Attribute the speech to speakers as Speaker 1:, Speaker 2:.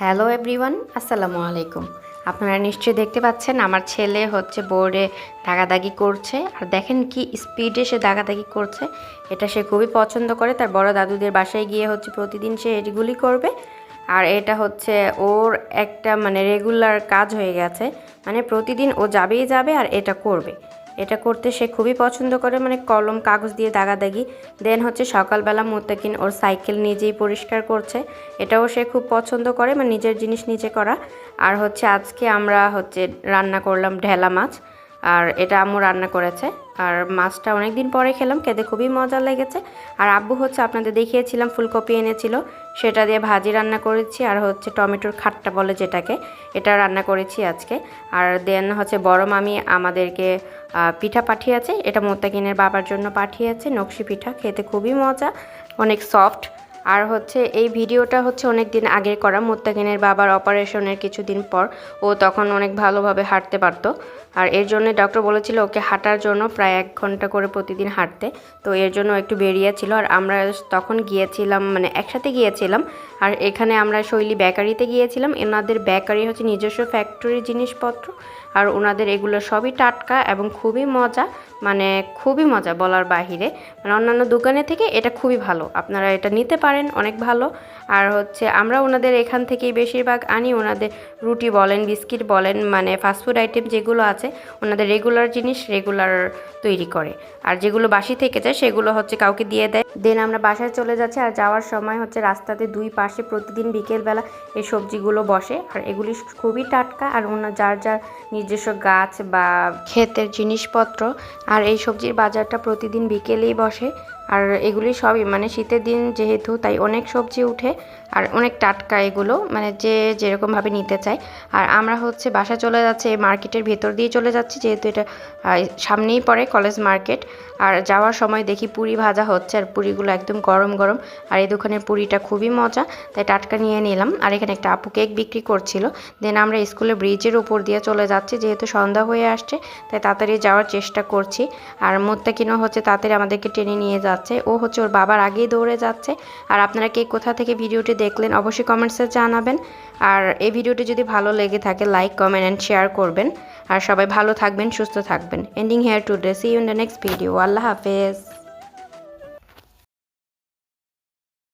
Speaker 1: Hello everyone, আসসালামু আলাইকুম। আপনারা নিশ্চয়ই দেখতে পাচ্ছেন আমার ছেলে হচ্ছে বোর্ডে দাগাদাগি করছে। আর দেখেন কি স্পিডে সে দাগাদাগি করছে। এটা সে খুবই পছন্দ করে। তার বড় দাদুদের বাসায় গিয়ে হচ্ছে প্রতিদিন সে এগুলি করবে। আর এটা হচ্ছে ওর একটা রেগুলার কাজ হয়ে গেছে। প্রতিদিন ও যাবেই যাবে আর এটা করবে। এটা করতে সে খুবই পছন্দ করে, কলম কাগজ দিয়ে দাগাদাগি। দেন হচ্ছে সকালবেলা মুত্তাকিন ওর সাইকেল নিজেই পরিষ্কার করছে। এটাও সে খুব পছন্দ করে, নিজের জিনিস নিজে করা। আর হচ্ছে আজকে আমরা হচ্ছে রান্না করলাম ঢেলা মাছ। আর এটা আম্মু রান্না করেছে। আর মাছটা অনেক দিন পরে খেলাম, খেতে খুবই মজা লেগেছে। আর আব্বু হচ্ছে আপনাদের দেখিয়েছিলাম ফুলকপি এনেছিল, সেটা দিয়ে ভাজি রান্না করেছি। আর হচ্ছে টমেটোর খাট্টা বলে যেটাকে, এটা রান্না করেছি আজকে। আর দেন হচ্ছে বড় মামি আমাদেরকে পিঠা পাঠিয়েছে। এটা মুত্তাকিনের বাবার জন্য পাঠিয়েছে, নকশি পিঠা। খেতে খুবই মজা, অনেক সফট। আর হচ্ছে এই ভিডিওটা হচ্ছে অনেক দিন আগের করা। মুত্তাকিনের বাবার অপারেশনের কিছুদিন পর ও তখন অনেক ভালোভাবে হাঁটতে পারতো। আর এর জন্য ডক্টর বলেছিল ওকে হাঁটার জন্য প্রায় 1 ঘন্টা করে প্রতিদিন হাঁটতে। তো এর জন্য একটু বেরিয়েছিল। আর আমরা তখন গিয়েছিলাম, একসাথে গিয়েছিলাম। আর এখানে আমরা শৈলী বেকারিতে গিয়েছিলাম। এনাদের বেকারি হচ্ছে নিজস্ব ফ্যাক্টরির জিনিসপত্র। আর ওনাদের এগুলো সবই টাটকা এবং খুবই মজা, খুবই মজা বলার বাহিরে। অন্যান্য দোকানে থেকে এটা খুবই ভালো, আপনারা এটা নিতে পারেন, অনেক ভালো। আর হচ্ছে আমরা ওনাদের এখান থেকেই বেশিরভাগ আনি। ওনাদের রুটি বলেন, বিস্কিট বলেন, ফাস্টফুড আইটেম যেগুলো আছে ওনাদের রেগুলার জিনিস রেগুলার তৈরি করে। আর যেগুলো বাসি থেকে যায় সেগুলো হচ্ছে কাউকে দিয়ে দেয়। দেন আমরা বাসায় চলে যাচ্ছি। আর যাওয়ার সময় হচ্ছে রাস্তাতে 2 পাশে প্রতিদিন বিকেলবেলা এই সবজিগুলো বসে। আর এগুলি খুবই টাটকা। আর যার যার নিজস্ব গাছ বা ক্ষেতের জিনিসপত্র। আর এই সবজির বাজারটা প্রতিদিন বিকেলেই বসে। আর এগুলি সবই শীতের দিন যেহেতু, তাই অনেক সবজি উঠে। আর অনেক টাটকা এগুলো, যে যেরকমভাবে নিতে চায়। আর আমরা হচ্ছে বাসা চলে যাচ্ছি, এই মার্কেটের ভেতর দিয়ে চলে যাচ্ছি, যেহেতু এটা সামনেই পড়ে কলেজ মার্কেট। আর যাওয়ার সময় দেখি পুরি ভাজা হচ্ছে, আর পুরিগুলো একদম গরম গরম। আর এই দোকানের পুরিটা খুবই মজা, তাই টাটকা নিয়ে নিলাম। আর এখানে একটা আপু কেক বিক্রি করছিল। দেন আমরা স্কুলের ব্রিজের উপর দিয়ে চলে যাচ্ছি, যেহেতু সন্ধ্যা হয়ে আসছে তাই তাড়াতাড়ি যাওয়ার চেষ্টা করছি। আর মুত্তাকিনও হচ্ছে তাড়াতাড়ি আমাদেরকে টেনে নিয়ে যাচ্ছে। ও হচ্ছে ওর বাবার আগেই দৌড়ে যাচ্ছে। আর আপনারা কে কোথা থেকে ভিডিওটি দেখলেন অবশ্যই কমেন্টসে জানাবেন। আর এই ভিডিওটি যদি ভালো লেগে থাকে লাইক, কমেন্ট অ্যান্ড শেয়ার করবেন। আর সবাই ভালো থাকবেন, সুস্থ থাকবেন। Ending here today, see you in the next video. আল্লাহ হাফেজ।